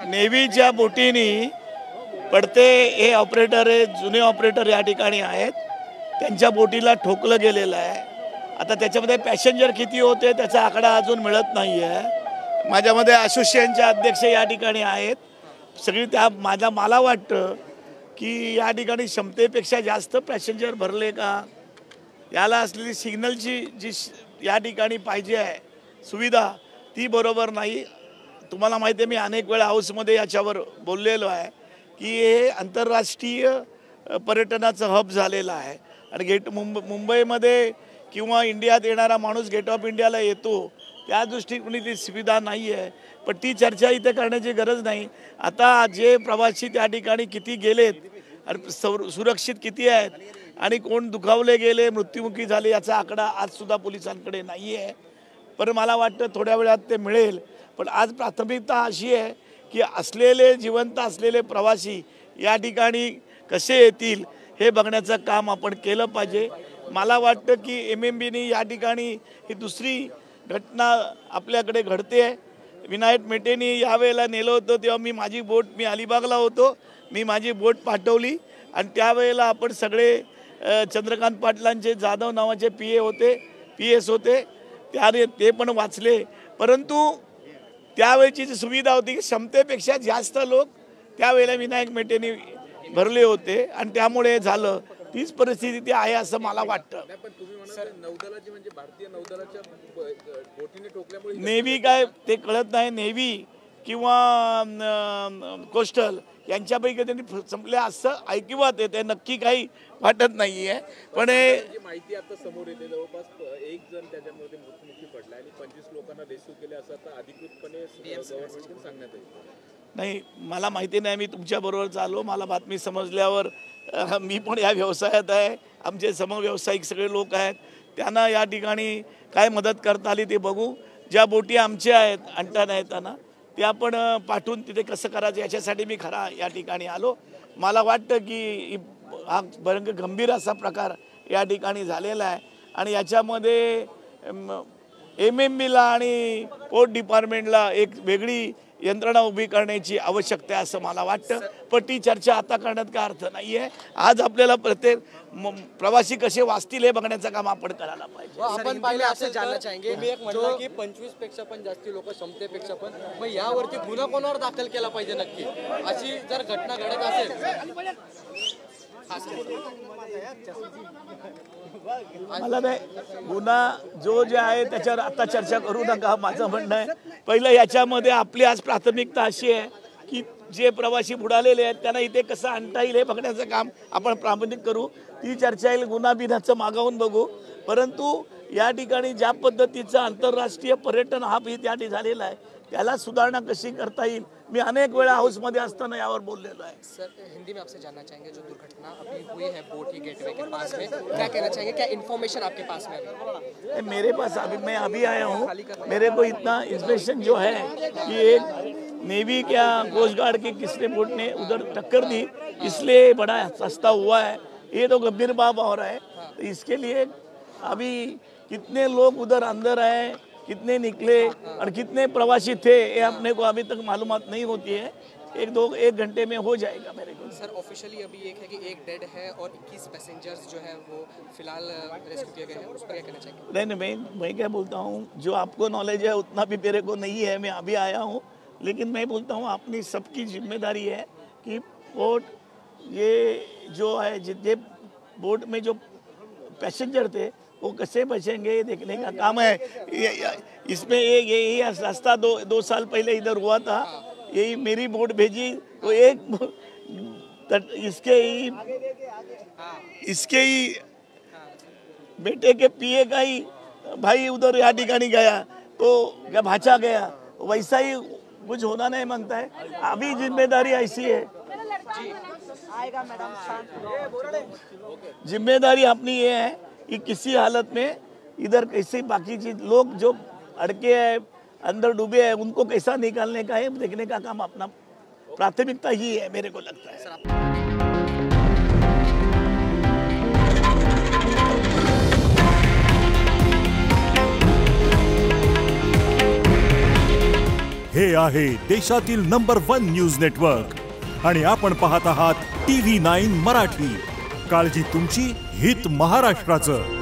नेव्हीच्या बोटीनी पडते हे ऑपरेटर आहे, जुने ऑपरेटर या ठिकाणी आहेत, त्यांच्या बोटीला ठोकलं गेलेलं आहे। आता त्याच्यामध्ये पॅसेंजर किती होते त्याचा आकडा अजून मिळत नाही आहे। माझ्यामध्ये असोसिएशनचे अध्यक्ष या ठिकाणी आहेत, सगळी त्या मला वाटतं की या ठिकाणी क्षमतेपेक्षा जास्त पॅसेंजर भरले का, याला असलेली सिग्नलची जी या ठिकाणी पाहिजे आहे सुविधा ती बरोबर नाही। तुम्हाला माहिती आहे, मी अनेक वेळा हाऊसमध्ये याच्यावर बोललेलो आहे की हे आंतरराष्ट्रीय पर्यटनाचं हब झालेलं आहे आणि मुंबईमध्ये किंवा इंडियात येणारा माणूस गेट ऑफ इंडियाला येतो, त्या दृष्टीने ती सुविधा नाही आहे। पण ती चर्चा इथे करण्याची गरज नाही। आता जे प्रवासी त्या ठिकाणी किती गेलेत आणि सुरक्षित किती आहेत आणि कोण दुखावले गेले, मृत्युमुखी झाले याचा आकडा आजसुद्धा पोलिसांकडे नाही आहे। पण मला वाटतं थोड्या वेळात ते मिळेल। पण आज प्राथमिकता अशी आहे की असलेले जिवंत असलेले प्रवासी या ठिकाणी कसे येतील हे बघण्याचं काम आपण केलं पाहिजे। मला वाटतं की MMBनी या ठिकाणी ही दुसरी घटना आपल्याकडे घडते आहे। विनायक मेटेंनी यावेळेला नेलं होतं तेव्हा मी अलिबागला होतो, मी माझी बोट पाठवली आणि त्यावेळेला आपण सगळे चंद्रकांत पाटलांचे जाधव नावाचे PS होते, त्याने ते पण वाचले। परंतु त्यावेळची जी सुविधा होती की क्षमतेपेक्षा जास्त लोक त्यावेळेला विनायक मेटेंनी भरले होते आणि त्यामुळे झालं। तीच परिस्थिती आहे असं मला वाटतं। नेव्ही काय ते कळत नाही, नेव्ही किंवा कोस्टल यांच्यापैकी त्यांनी संपल्या असं ऐकिवात येते, नक्की काही वाटत नाहीये। पण माहिती आता समोर येते जवळपास एक जण त्याच्यामध्ये मृत्युमुखी पडला आणि 25 लोकांना रेस्क्यू केले असं आता अधिकृतपणे गव्हर्नमेंटकडून सांगण्यात येईल। नाही, मला माहिती नाही, मी तुमच्याबरोबर चाललो, मला बातमी समजल्यावर मी पण या व्यवसायात आहे, आमचे समव्यावसायिक सगळे लोक आहेत, त्यांना या ठिकाणी काय मदत करता आली ते बघू। ज्या बोटी आमच्या आहेत आणता नाही येताना ते आपण पाठवून तिथे कसं करायचं याच्यासाठी मी खरा या ठिकाणी आलो। मला वाटतं की हा गंभीर असा प्रकार या ठिकाणी झालेला आहे आणि याच्यामध्ये MMBला आणि पोर्ट डिपार्टमेंटला एक वेगळी यंत्रणा उभी करण्याची आवश्यकता आहे असं मला वाटतं। पण ती चर्चा आता करण्यात काय अर्थ नाही आहे। आज आपल्याला प्रत्येक प्रवासी कसे वाचतील हे बघण्याचं काम आपण करायला पाहिजे। आपण पाहिले असं जाणना चाहेंगे, तुम्ही एक म्हटलं की 25 पेक्षा पण जास्त लोक क्षमतेपेक्षा पण, मग यावरती गुन्हा कोणावर दाखल केला पाहिजे नक्की, अशी जर घटना घडत असेल? मला नाही, गुन्हा जे आहे त्याच्यावर आता चर्चा करू नका, माझं म्हणणं आहे। पहिलं याच्यामध्ये आपली आज प्राथमिकता अशी आहे की जे प्रवासी बुडालेले आहेत त्यांना इथे कसं आणता येईल हे बघण्याचं काम आपण प्रामाणिक करू। ती चर्चा येईल, गुन्हा बिन्हाचं मागावून बघू। परंतु या ठिकाणी ज्या पद्धतीचं आंतरराष्ट्रीय पर्यटन हा भी त्या ठिकाणी झालेला आहे त्याला सुधारणा कशी करता येईल मी अनेक वेळा हाऊसमध्ये असताना यावर बोललेलो आहे। सर, हिंदी में आपसे जानना चाहेंगे, जो दुर्घटना अभी हुई है बोटी गेटवे के पास में, क्या कहना चाहेंगे, क्या इन्फॉर्मेशन आपके पास में है? मेरे पास मैं अभी आया हूँ, मेरे को इतना इंस्पेक्शन जो है कि एक नेवी क्या कोस्ट गार्ड की किसने बोट ने उधर टक्कर दी, इसलिए बड़ा सस्ता हुआ है। ये तो गंभीर बात हो रहा है। तो इसके लिए अभी कितने लोग उधर अंदर आए, कितने निकले और कितने प्रवासी थे ये अपने को अभी तक मालूमात नहीं होती है। एक घंटे में हो जाएगा मेरे को। सर, ऑफिशियली अभी एक है कि एक डेड है और 21 पैसेंजर्स जो है वो फिलहाल रेस्क्यू किए गए हैं, उस पर क्या कहना चाहिए? नहीं, मैं क्या बोलता हूँ, जो आपको नॉलेज है उतना भी मेरे को नहीं है, मैं अभी आया हूँ। लेकिन मैं बोलता हूँ अपनी सबकी जिम्मेदारी है कि बोट ये जो है जितने बोट में जो पैसेंजर थे वो कैसे बचेंगे ये देखने का काम है। इसमें यही रास्ता दो साल पहले इधर हुआ था, यही मेरी बोट भेजी तो एक इसके ही बेटे के पिए का ही भाई उधर या ठिकाणी गया तो क्या भाचा गया, वैसा ही कुछ होना नहीं मांगता है। अभी जिम्मेदारी ऐसी है, जिम्मेदारी अपनी ये है कि किसी हालत में इधर कैसे बाकी चीज लोग जो अड़के हैं अंदर डूबे हैं उनको कैसा निकालने का है देखने का काम अपना प्राथमिकता ही है मेरे को लगता है। हे आहे देशातील नंबर 1 न्यूज नेटवर्क आणि आपण पाहत आहात TV9 मराठी. काळजी तुमची, हित महाराष्ट्राचं.